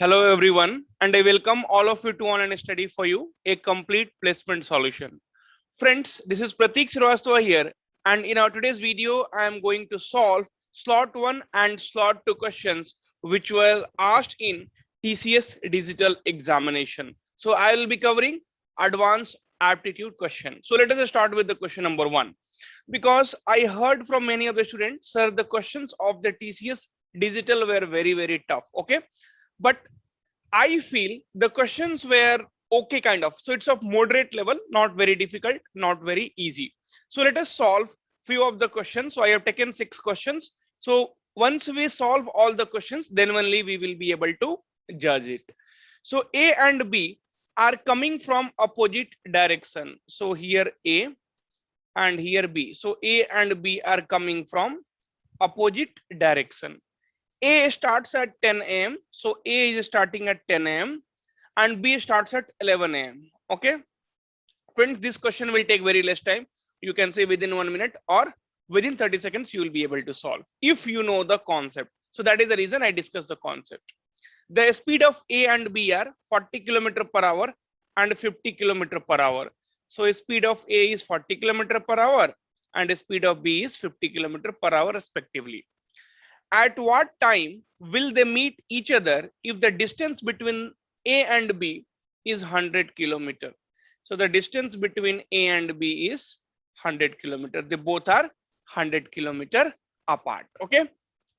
Hello everyone, and I welcome all of you to online study for you, a complete placement solution. Friends, this is Pratik Srivastava here, and in our today's video, I am going to solve slot 1 and slot 2 questions which were asked in TCS digital examination. So I will be covering advanced aptitude question. So let us start with the question number 1, because I heard from many of the students, sir, the questions of the TCS digital were very tough. Okay, but I feel the questions were okay, kind of. So it's of moderate level, not very difficult, not very easy. So let us solve few of the questions. So I have taken 6 questions. So once we solve all the questions, then only we will be able to judge it. So A and B are coming from opposite direction. So here A and here B. So A and B are coming from opposite direction. A starts at 10 a.m. So A is starting at 10 a.m. and B starts at 11 a.m. Okay. Friends, this question will take very less time. You can say within 1 minute or within 30 seconds, you will be able to solve if you know the concept. So that is the reason I discussed the concept. The speed of A and B are 40 km per hour and 50 km per hour. So speed of A is 40 km per hour and speed of B is 50 km per hour respectively. At what time will they meet each other if the distance between A and B is 100 kilometer? So the distance between A and B is 100 kilometer. They both are 100 kilometer apart. Okay.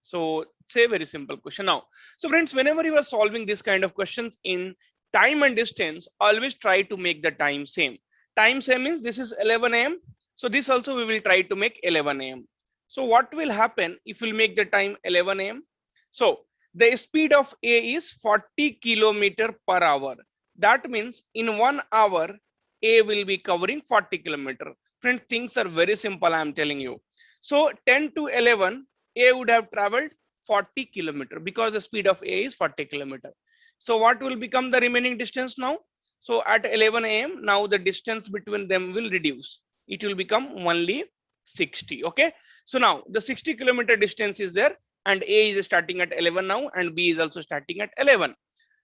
So it's a very simple question now. So friends, whenever you are solving this kind of questions in time and distance, always try to make the time same. Time same means this is 11 a.m. So this also we will try to make 11 a.m. So what will happen if we'll make the time 11 a.m.? So the speed of A is 40 kilometer per hour. That means in 1 hour, A will be covering 40 kilometer. Friends, things are very simple, I am telling you. So 10 to 11, A would have traveled 40 kilometer because the speed of A is 40 kilometer. So what will become the remaining distance now? So at 11 a.m., now the distance between them will reduce. It will become only 60. Okay. So now the 60 kilometer distance is there and A is starting at 11 now and B is also starting at 11.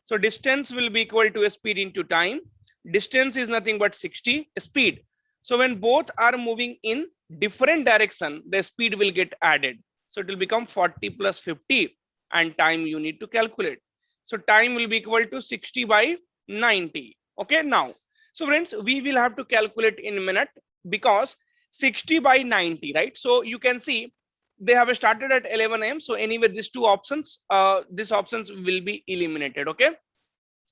So distance will be equal to a speed into time. Distance is nothing but 60 speed. So when both are moving in different direction, the speed will get added. So it will become 40 plus 50 and time you need to calculate. So time will be equal to 60 by 90. Okay, now. So friends, we will have to calculate in a minute because 60 by 90, right? So you can see they have started at 11 a.m. So anyway, these two options, these options will be eliminated. Okay.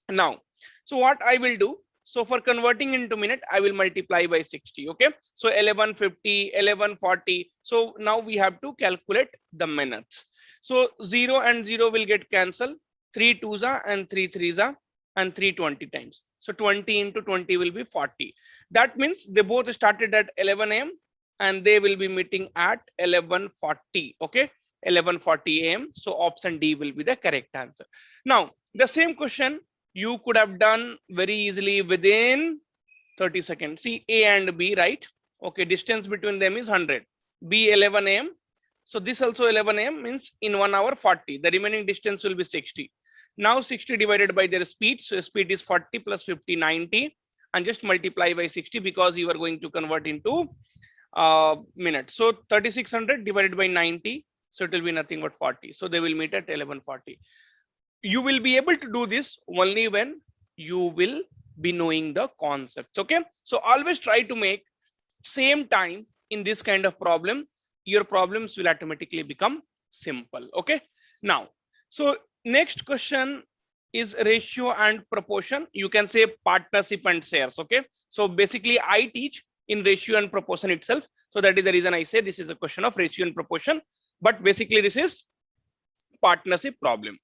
Now, so what I will do, so for converting into minute, I will multiply by 60. Okay. So 1150, 1140. So now we have to calculate the minutes. So 0 and 0 will get cancelled. 3 2s are and 3 3s are and 320 times. So 20 into 20 will be 40. That means they both started at 11 a.m. and they will be meeting at 1140. Okay. 1140 a.m. So option D will be the correct answer. Now, the same question you could have done very easily within 30 seconds. See A and B, right? Okay, distance between them is 100. B 11 a.m. So this also 11 a.m. means in 1 hour 40. The remaining distance will be 60. Now 60 divided by their speed. So speed is 40 plus 50, 90. And just multiply by 60 because you are going to convert into minutes. So 3600 divided by 90. So it will be nothing but 40. So they will meet at 1140. You will be able to do this only when you will be knowing the concepts. Okay. So always try to make same time in this kind of problem. Your problems will automatically become simple. Okay. Now, so next question is ratio and proportion. You can say partnership and shares. Okay. So basically I teach in ratio and proportion itself. So that is the reason I say this is a question of ratio and proportion, but basically this is partnership problem.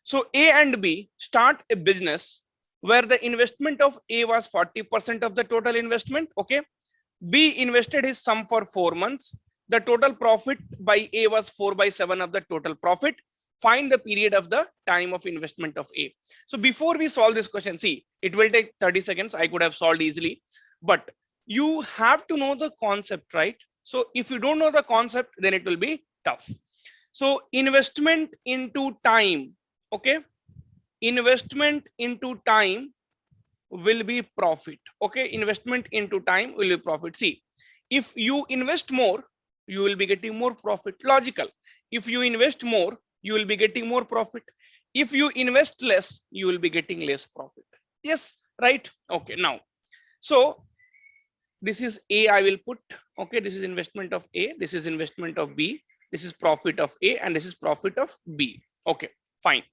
So A and B start a business where the investment of A was 40% of the total investment. Okay. B invested his sum for 4 months. The total profit by A was 4 by 7 of the total profit. Find the period of the time of investment of A. So before we solve this question, see, it will take 30 seconds. I could have solved easily, but you have to know the concept, right? So if you don't know the concept, then it will be tough. So investment into time. Okay. investment into time will be profit. Okay, investment into time will be profit. See, if you invest more, you will be getting more profit. Logical. If you invest more, you will be getting more profit. If you invest less, you will be getting less profit. Yes, right? Okay, now, so this is A I will put, okay, this is investment of A, this is investment of B, this is profit of A, and this is profit of B. Okay, fine.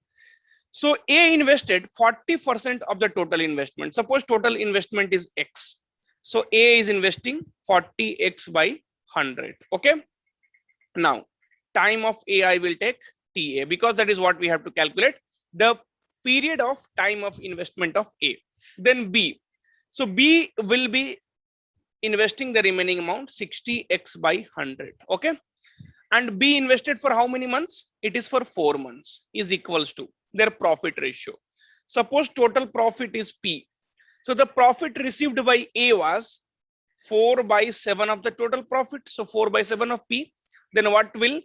So A invested 40% of the total investment. Suppose total investment is X. So A is investing 40X by 100. Okay. Now, time of AI will take TA, because that is what we have to calculate, the period of time of investment of A. Then B. So B will be investing the remaining amount 60X by 100. Okay. And B invested for how many months? It is for 4 months, is equals to their profit ratio. Suppose total profit is P. So the profit received by A was 4 by 7 of the total profit. So 4 by 7 of P. Then what will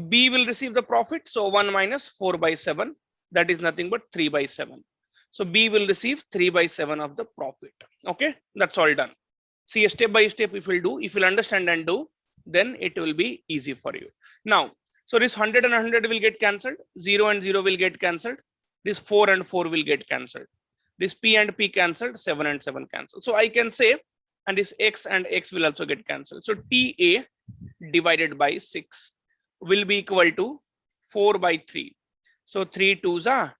B will receive the profit? So 1 minus 4 by 7. That is nothing but 3 by 7. So B will receive 3 by 7 of the profit. Okay, that's all done. See, a step by step, if you'll do, if you'll understand and do, then it will be easy for you. Now, so this 100 and 100 will get cancelled. 0 and 0 will get cancelled. This 4 and 4 will get cancelled. This P and P cancelled. 7 and 7 cancelled. So I can say, and this X and X will also get cancelled. So TA divided by 6 will be equal to 4 by 3. So 3 2s are.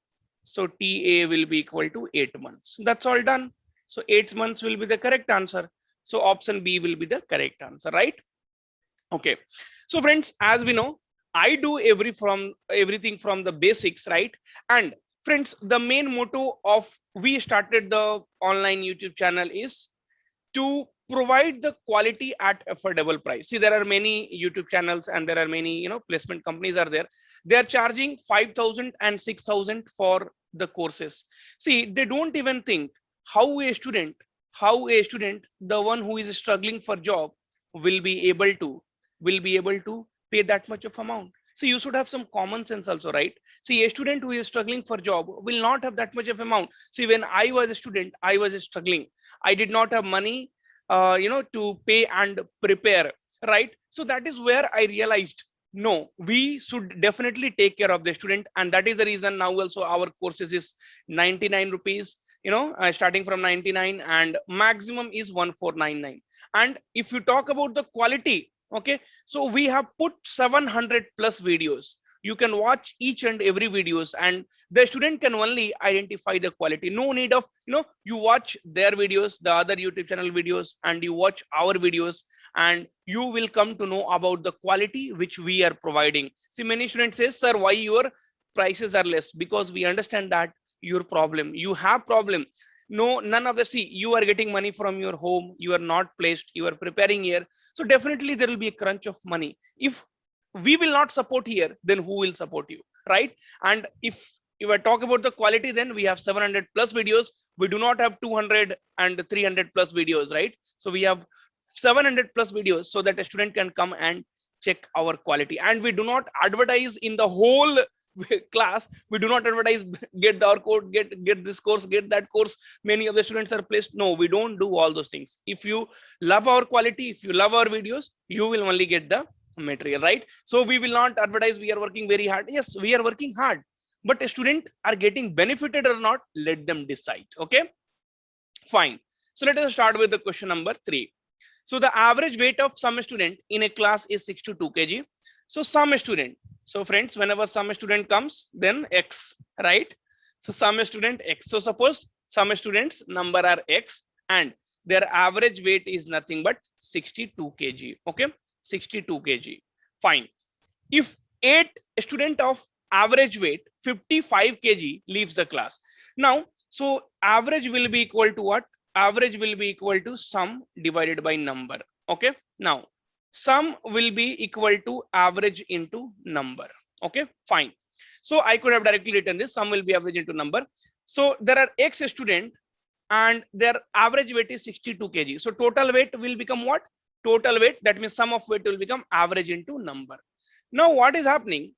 So TA will be equal to 8 months. That's all done. So 8 months will be the correct answer. So option B will be the correct answer, right? Okay. So friends, as we know, I do everything from the basics, right? And friends, the main motto of we started the online YouTube channel is to provide the quality at affordable price. See, there are many YouTube channels and there are many, placement companies are there. They are charging 5,000 and 6,000 for the courses. See, they don't even think how a student, the one who is struggling for job will be able to pay that much of amount. So you should have some common sense also, right? See, a student who is struggling for job will not have that much of amount. See, when I was a student, I was struggling. I did not have money, to pay and prepare, right? So that is where I realized, no, we should definitely take care of the student. And that is the reason now also our courses is 99 rupees, starting from 99 and maximum is 1499. And if you talk about the quality, okay, so we have put 700 plus videos. You can watch each and every videos and the student can only identify the quality. No need of, you watch their videos, the other YouTube channel videos, and you watch our videos, and you will come to know about the quality which we are providing. See, many students say, sir, why your prices are less? Because we understand that your problem, you have problem. No, none of the, see, you are getting money from your home, you are not placed, you are preparing here. So definitely there will be a crunch of money. If we will not support here, then who will support you, right? And if you were talk about the quality, then we have 700 plus videos. We do not have 200 and 300 plus videos, right? So we have 700 plus videos so that a student can come and check our quality. And we do not advertise in the whole class. We do not advertise, get our code, get this course, get that course. Many of the students are placed. No, we don't do all those things. If you love our quality, if you love our videos, you will only get the material, right? So we will not advertise we are working very hard. Yes, we are working hard, but a student are getting benefited or not, let them decide. Okay, fine. So let us start with the question number 3. So the average weight of some student in a class is 62 kg. So some student, so friends, whenever some student comes, then X, right? So some student X. So suppose some students number are X and their average weight is nothing but 62 kg. Okay, 62 kg. Fine. If 8 student of average weight 55 kg leaves the class. Now, so average will be equal to what? Average will be equal to sum divided by number. Okay. Now, sum will be equal to average into number. Okay, fine. So I could have directly written this, sum will be average into number. So there are X student and their average weight is 62 kg. So total weight will become what? Total weight, that means sum of weight will become average into number. Now what is happening?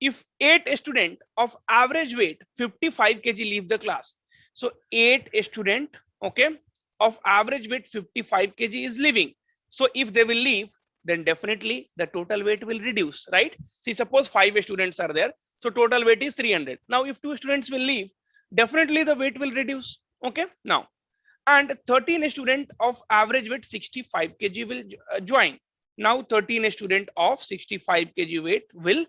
if 8 student of average weight 55 kg leave the class, so 8 student, okay, of average weight 55 kg is leaving. So if they will leave, then definitely the total weight will reduce, right? See, suppose 5 students are there, so total weight is 300. Now if 2 students will leave, definitely the weight will reduce. Okay, now, and 13 student of average weight 65 kg will join. Now 13 student of 65 kg weight will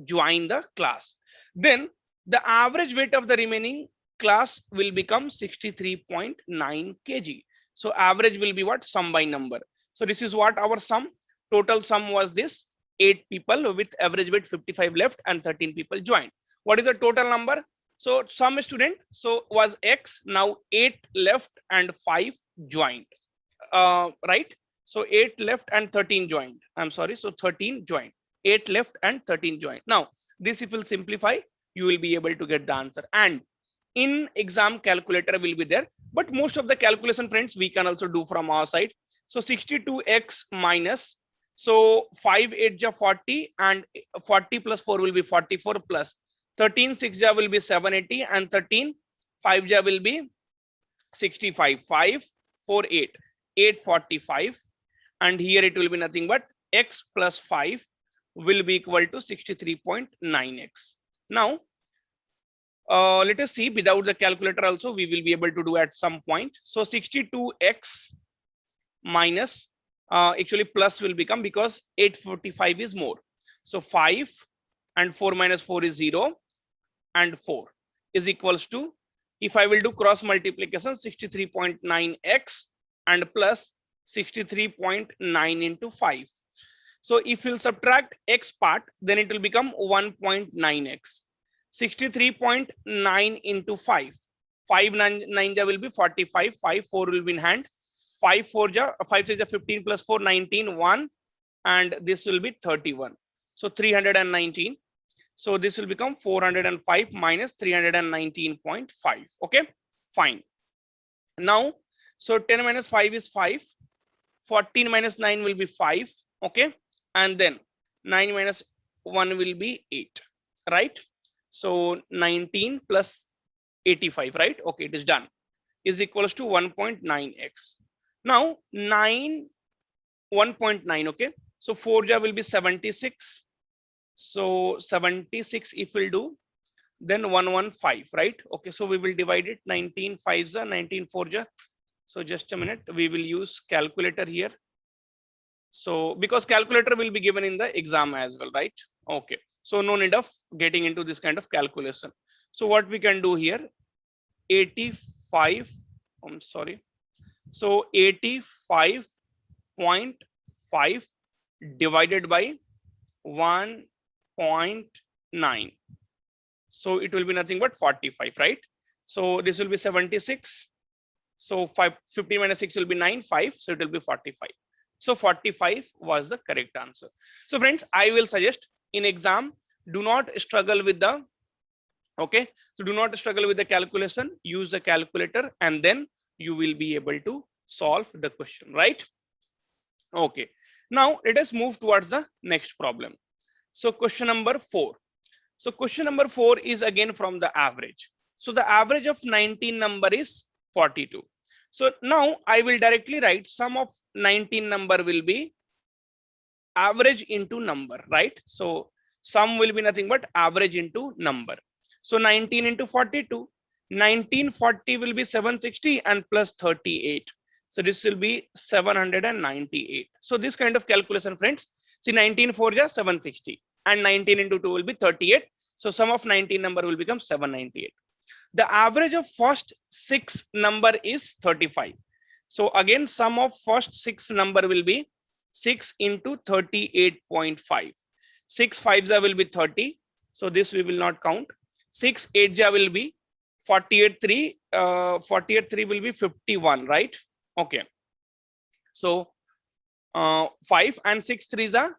join the class. Then the average weight of the remaining class will become 63.9 kg. So average will be what? Sum by number. So this is what our sum. Total sum was this: 8 people with average weight 55 left and 13 people joined. What is the total number? So some student so was X. Now 8 left and 5 joined. Right? So 8 left and 13 joined. I'm sorry. So 13 joined. 8 left and 13 joined. Now this if will simplify, you will be able to get the answer. And in exam calculator will be there, but most of the calculation, friends, we can also do from our side. So 62x minus, so 5 8 ja 40 and 40 plus 4 will be 44 plus 13 6 ja will be 780 and 13 5 ja will be 65. 5 4 8 845, and here it will be nothing but x plus 5 will be equal to 63.9x. Now let us see, without the calculator also we will be able to do at some point. So 62x minus, actually plus will become, because 845 is more. So 5 and 4 minus 4 is 0 and 4 is equals to, if I will do cross multiplication, 63.9x and plus 63.9 into 5. So if you'll subtract x part, then it will become 1.9x. 63.9 into 5. 5 9 ja will be 45. 5 4 will be in hand. 5 4 ja 5 6 ja 15 plus 4 19 1, and this will be 31. So 319. So this will become 405 minus 319.5. Okay, fine. Now, so 10 minus 5 is 5. 14 minus 9 will be 5. Okay, and then 9 minus 1 will be 8. Right? So 19 plus 85. Right? Okay, it is done. Is equals to 1.9x. Now 9 1.9. Okay, so 4 ja will be 76. So 76 if we'll do, then 115, right? Okay, so we will divide it. 19 5 ja, 19 4 ja. So just a minute, we will use calculator here. So because calculator will be given in the exam as well, right? Okay, so no need of getting into this kind of calculation. So what we can do here, 85, I'm sorry. So 85.5 divided by 1.9. So it will be nothing but 45, right? So this will be 76. So 50 minus 6 will be 9, 5. So it will be 45. So 45 was the correct answer. So friends, I will suggest in exam, do not struggle with the, okay, so do not struggle with the calculation, use the calculator, and then you will be able to solve the question, right? Okay, now let us move towards the next problem. So question number 4. So question number 4 is again from the average. So the average of 19 number is 42. So now I will directly write sum of 19 number will be average into number, right? So sum will be nothing but average into number. So 19 into 42, 1940 will be 760 and plus 38. So this will be 798. So this kind of calculation, friends. See, 19 4 ja 760 and 19 into 2 will be 38. So sum of 19 number will become 798. The average of first 6 number is 35. So again, sum of first 6 number will be 6 into 38.5. 6 5 ja will be 30. So this we will not count. 6 8 ja will be 48 3. 48 3 will be 51, right? Okay. So 5 and 6 3s are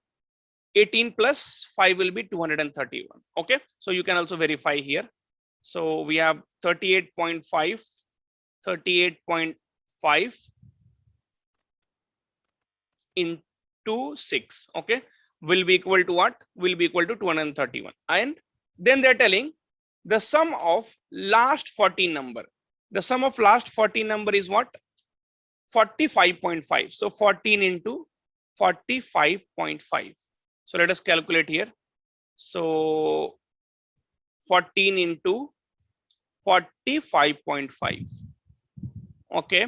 18 plus 5 will be 231. Okay. So you can also verify here. So we have 38.5, 38.5 into 6. Okay. will be equal to what? Will be equal to 231. And then they're telling the sum of last 14 number. The sum of last 14 number is what? 45.5. So 14 into 45.5. So let us calculate here. So 14 into 45.5. Okay.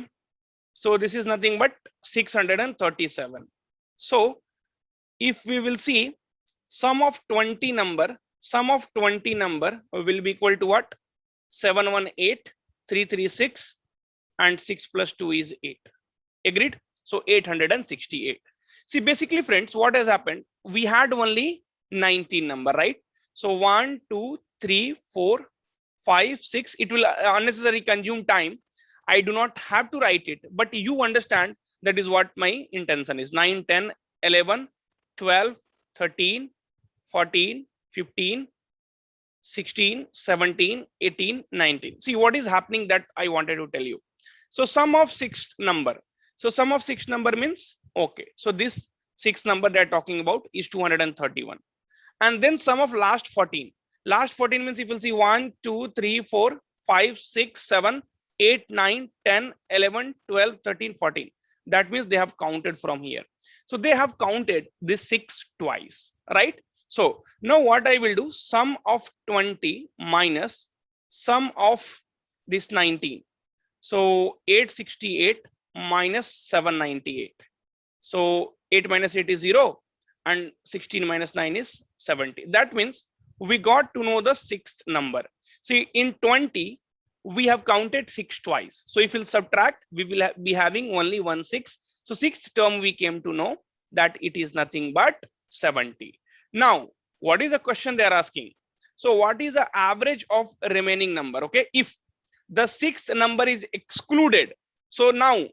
So this is nothing but 637. So if we will see sum of 20 number will be equal to what? 718, 336, and 6 plus 2 is 8. Agreed? So 868. See, basically, friends, what has happened? We had only 19 number, right? So 1, 2, 3, 4, 5, 6. It will unnecessarily consume time. I do not have to write it, but you understand that is what my intention is. 9, 10, 11, 12, 13, 14, 15, 16, 17, 18, 19. See what is happening that I wanted to tell you. So sum of sixth number. So sum of sixth number means, okay. So this sixth number they're talking about is 231. And then sum of last 14. Last 14 means if you'll see 1, 2, 3, 4, 5, 6, 7, 8, 9, 10, 11, 12, 13, 14. That means they have counted from here. So they have counted this 6 twice, right? So now what I will do, sum of 20 minus sum of this 19. So 868 minus 798. So 8 minus 8 is 0 and 16 minus 9 is 70. That means we got to know the sixth number. See, in 20, we have counted 6 twice. So if we'll subtract, we will be having only 1 6. So sixth term we came to know that it is nothing but 70. Now, what is the question they are asking? So what is the average of remaining number? Okay, if the sixth number is excluded. So now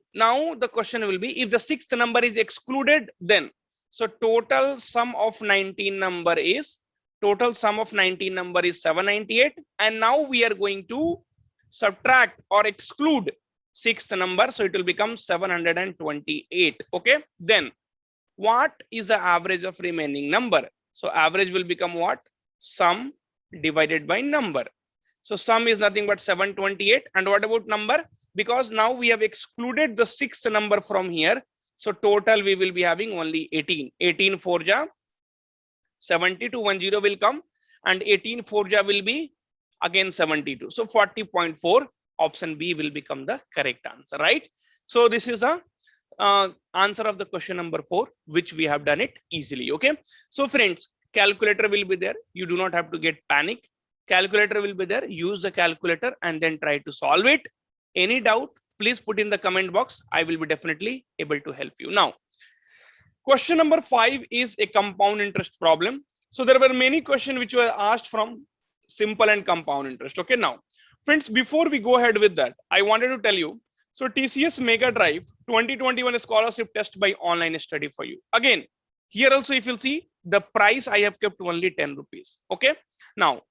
the question will be, if the sixth number is excluded, then so total sum of 19 number is 798. And now we are going to subtract or exclude sixth number. So it will become 728. Okay. Then what is the average of remaining number? So average will become what? Sum divided by number. So sum is nothing but 728. And what about number? Because now we have excluded the sixth number from here. So total we will be having only 18. 18 4 ja 72, 10 will come, and 18 4 ja will be again 72. So 40.4, option B will become the correct answer, right? So this is a answer of the question number 4, which we have done it easily. Okay. So friends, calculator will be there. You do not have to get panic. Calculator will be there. Use the calculator and then try to solve it. Any doubt, please put in the comment box. I will be definitely able to help you. Now, question number 5 is a compound interest problem. So there were many questions which were asked from simple and compound interest. Okay. Now, friends, before we go ahead with that, I wanted to tell you, so TCS Mega Drive 2021 scholarship test by online study for you. Again, here also, if you'll see the price, I have kept only 10 rupees. Okay. Now,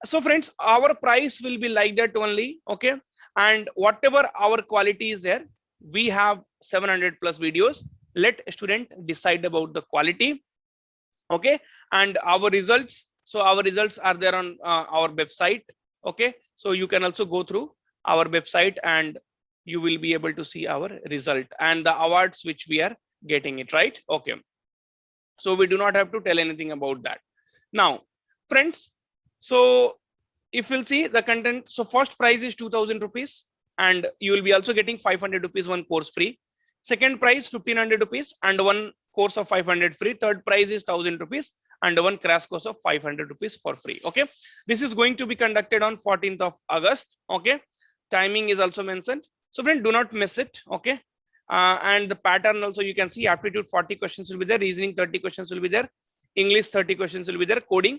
so friends, our price will be like that only. Okay. And whatever our quality is there, we have 700 plus videos. Let a student decide about the quality. Okay. And our results. So our results are there on our website. Okay. So you can also go through our website and you will be able to see our result and the awards which we are getting it, right? Okay. So we do not have to tell anything about that. Now, friends, so if you'll see the content, so first prize is 2000 rupees and you will be also getting 500 rupees one course free. Second prize 1500 rupees and one course of 500 free. Third prize is 1000 rupees and one crash course of 500 rupees for free. Okay. This is going to be conducted on 14th of August. Okay. Timing is also mentioned. So friend, do not miss it. Okay. And the pattern also you can see, aptitude 40 questions will be there, reasoning 30 questions will be there, English 30 questions will be there, coding.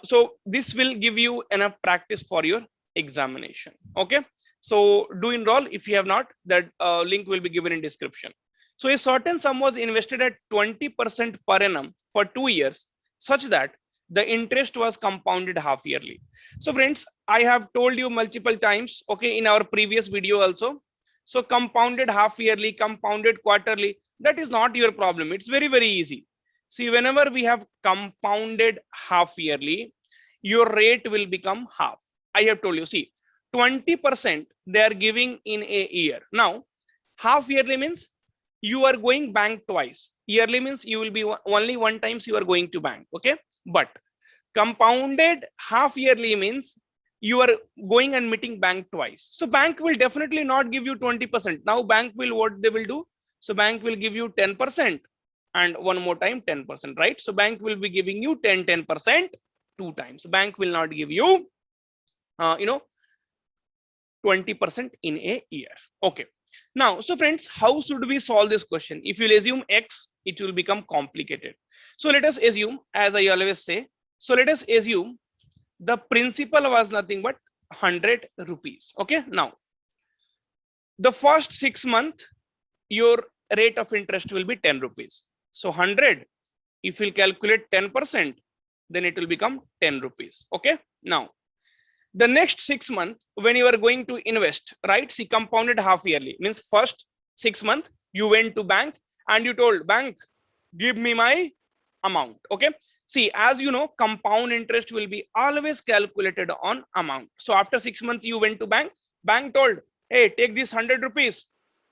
So this will give you enough practice for your examination. Okay. So do enroll if you have not. That link will be given in description. So a certain sum was invested at 20% per annum for 2 years, such that the interest was compounded half yearly. So friends, I have told you multiple times, okay, in our previous video also. So compounded half yearly, compounded quarterly, that is not your problem. It's very, very easy. See, whenever we have compounded half yearly, your rate will become half. I have told you, see, 20% they are giving in a year. Now, half yearly means you are going bank twice. Yearly means you will be only one times you are going to bank. Okay. But compounded half yearly means you are going and meeting bank twice. So bank will definitely not give you 20%. Now bank will, what they will do? So bank will give you 10% and one more time 10%, right? So bank will be giving you 10% two times. Bank will not give you, 20% in a year. Okay. Now, so friends, how should we solve this question? If you assume X, it will become complicated. So let us assume, as I always say, so let us assume the principal was nothing but 100 rupees. Okay. Now, the first 6 months, your rate of interest will be 10 rupees. So 100, if you calculate 10%, then it will become 10 rupees. Okay. Now, the next 6 months, when you are going to invest, right? See, compounded half yearly means first 6 months, you went to bank and you told bank, give me my amount. Okay. See, as you know, compound interest will be always calculated on amount. So after 6 months, you went to bank told, hey, take this 100 rupees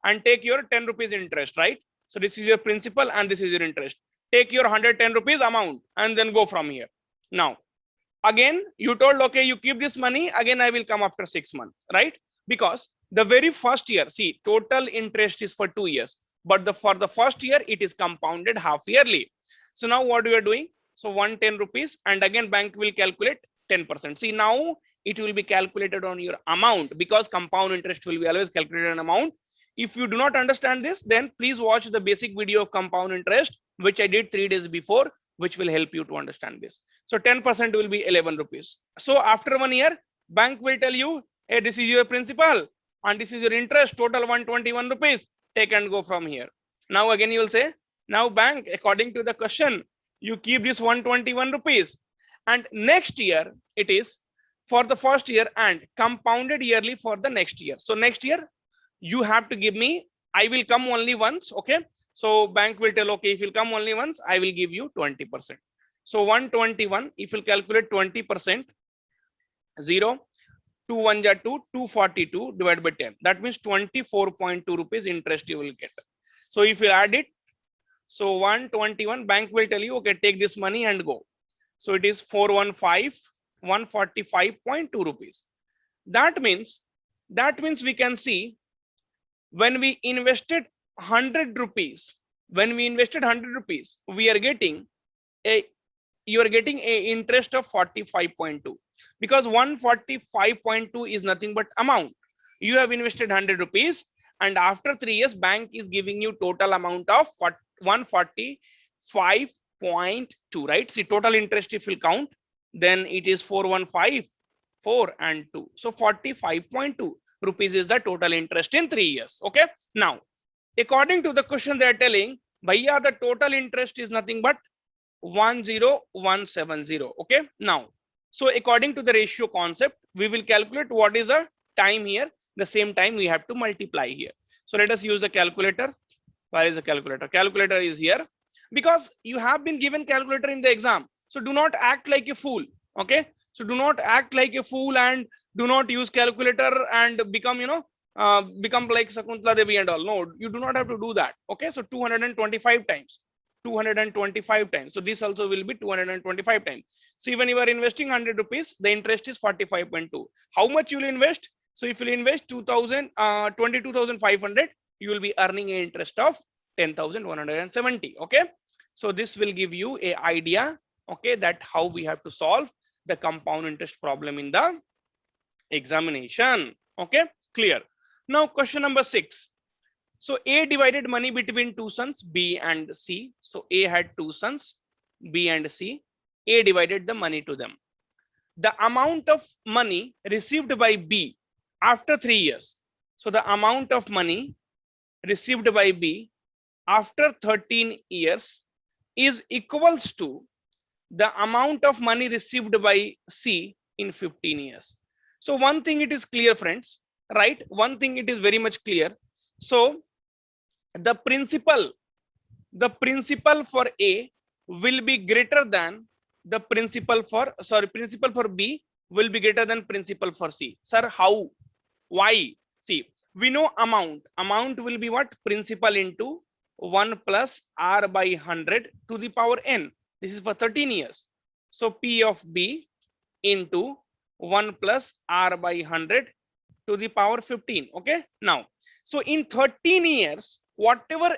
and take your 10 rupees interest, right? So this is your principal and this is your interest. Take your 110 rupees amount and then go from here. Now, again, you told, okay, you keep this money, again, I will come after 6 months, right? Because the very first year, see, total interest is for 2 years, but for the first year, it is compounded half yearly. So now what we are doing? So 110 rupees and again, bank will calculate 10%. See, now it will be calculated on your amount because compound interest will be always calculated on amount. If you do not understand this, then please watch the basic video of compound interest, which I did 3 days before, which will help you to understand this. So 10% will be 11 rupees. So after 1 year, bank will tell you, hey, this is your principal and this is your interest, total 121 rupees. Take and go from here. Now again, you will say, now bank, according to the question, you keep this 121 rupees. And next year, it is for the first year and compounded yearly for the next year. So next year, you have to give me, I will come only once. Okay. So bank will tell, okay, if you come only once, I will give you 20%. So 121, if you calculate 20%, 0, 2 1 ja 2, 242 divided by 10. That means 24.2 rupees interest you will get. So if you add it, so 121, bank will tell you, okay, take this money and go. So it is 415, 145.2 rupees. That means we can see when we invested 100 rupees, we are getting you are getting a interest of 45.2 because 145.2 is nothing but amount. You have invested 100 rupees and after 3 years, bank is giving you total amount of 145.2, right? See, total interest if you count, then it is 415, 4 and 2. So 45.2 rupees is the total interest in 3 years. Okay. Now, according to the question, they are telling, Bhaiya, the total interest is nothing but 10170. Okay. Now, so according to the ratio concept, we will calculate what is the time here. The same time we have to multiply here. So let us use a calculator. Where is the calculator? Calculator is here because you have been given calculator in the exam. So do not act like a fool. Okay. So do not act like a fool and do not use calculator and become, become like Sakuntala Devi and all. No, you do not have to do that. Okay. So 225 times. 225 times. So this also will be 225 times. So even you are investing 100 rupees, the interest is 45.2. How much you will invest? So if you invest 22,500, you will be earning an interest of 10,170. Okay. So this will give you a idea, okay, that how we have to solve the compound interest problem in the examination. Okay, clear. Now question number 6. So A divided money between two sons, B and C. So A had two sons, B and C. A divided the money to them. The amount of money received by B after 3 years. So the amount of money received by B after 13 years is equals to the amount of money received by C in 15 years. So one thing it is clear, friends, right? One thing it is very much clear. So the principal for A will be greater than the principal for, principal for B will be greater than principal for C. Sir, how? Why? See, we know amount. Amount will be what? Principal into 1 plus R by 100 to the power N. This is for 13 years. So P of B into 1 plus R by 100 to the power 15. Okay. Now, so in 13 years, whatever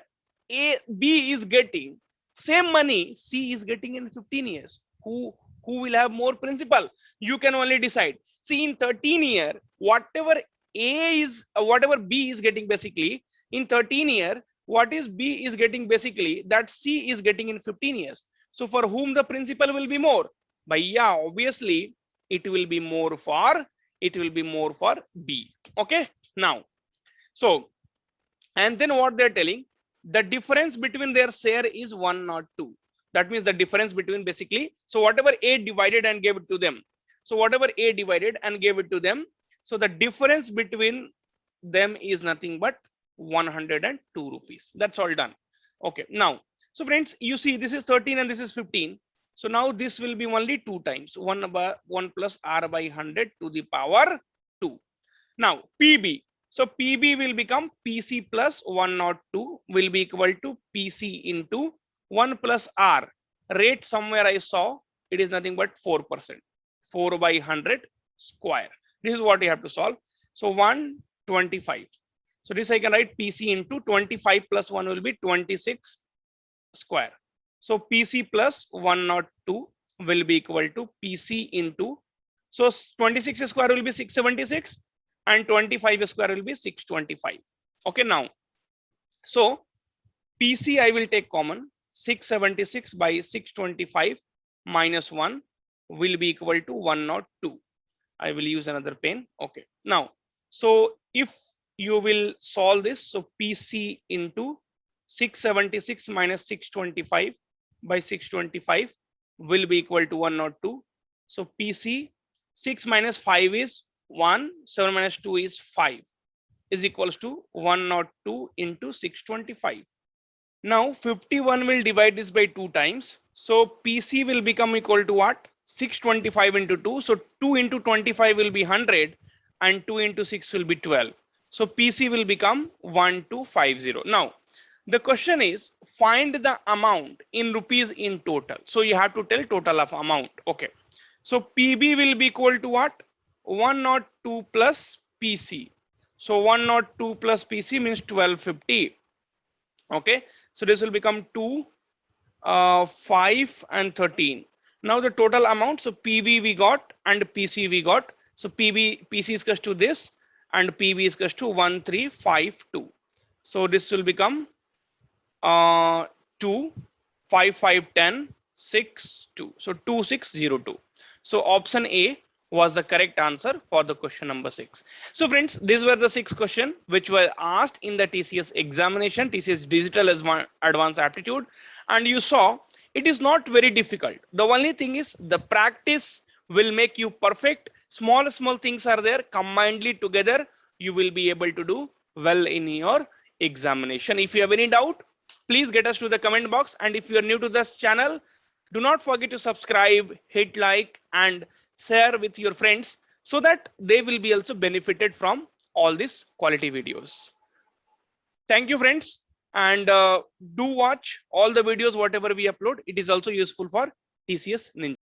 B is getting, same money C is getting in 15 years. Who will have more principal? You can only decide. See, in 13 year, whatever whatever B is getting basically in 13 year, what is B is getting basically that C is getting in 15 years. So for whom the principal will be more? But yeah, obviously it will be more for B. Okay. Now, so, and then what they're telling, the difference between their share is 102. That means the difference between basically, so whatever A divided and gave it to them. So whatever A divided and gave it to them. So the difference between them is nothing but 102 rupees. That's all done. Okay. Now, so friends, you see this is 13 and this is 15. So now this will be only 2 times 1 plus R by 100 to the power 2. Now PB. So PB will become PC plus 102 will be equal to PC into 1 plus R. Rate somewhere I saw it is nothing but 4%. 4 by 100 square. This is what you have to solve. So 125. So this I can write PC into 25 plus 1 will be 26 square. So PC plus 102 will be equal to PC into, so 26 square will be 676 and 25 square will be 625. Okay. Now, so PC I will take common. 676 by 625 minus 1 will be equal to 102. I will use another pen. Okay. Now, so if you will solve this, so PC into 676 minus 625 by 625 will be equal to 102. So PC 6 minus 5 is 1, 7 minus 2 is 5 is equals to 102 into 625. Now 51 will divide this by 2 times. So PC will become equal to what? 625 into 2. So 2 into 25 will be 100 and 2 into 6 will be 12. So PC will become 1250. Now the question is find the amount in rupees in total. So you have to tell total of amount. Okay. So PB will be equal to what? 102 plus PC. So 102 plus PC means 1250. Okay. So this will become 2, 5 and 13. Now the total amount. So PB we got and PC we got. So PC is equal to this and PB is equal to 1352. So this will become 2, 5, 5, 10, 6, 2. So 2602. So option A was the correct answer for the question number 6. So friends, these were the 6 questions which were asked in the TCS examination, TCS Digital Advanced Aptitude, and you saw it is not very difficult. The only thing is the practice will make you perfect. Small things are there, combinedly together you will be able to do well in your examination. If you have any doubt, please get us to the comment box, and if you are new to this channel, do not forget to subscribe, hit like and share with your friends so that they will be also benefited from all these quality videos. Thank you friends, and do watch all the videos whatever we upload. It is also useful for TCS Ninja.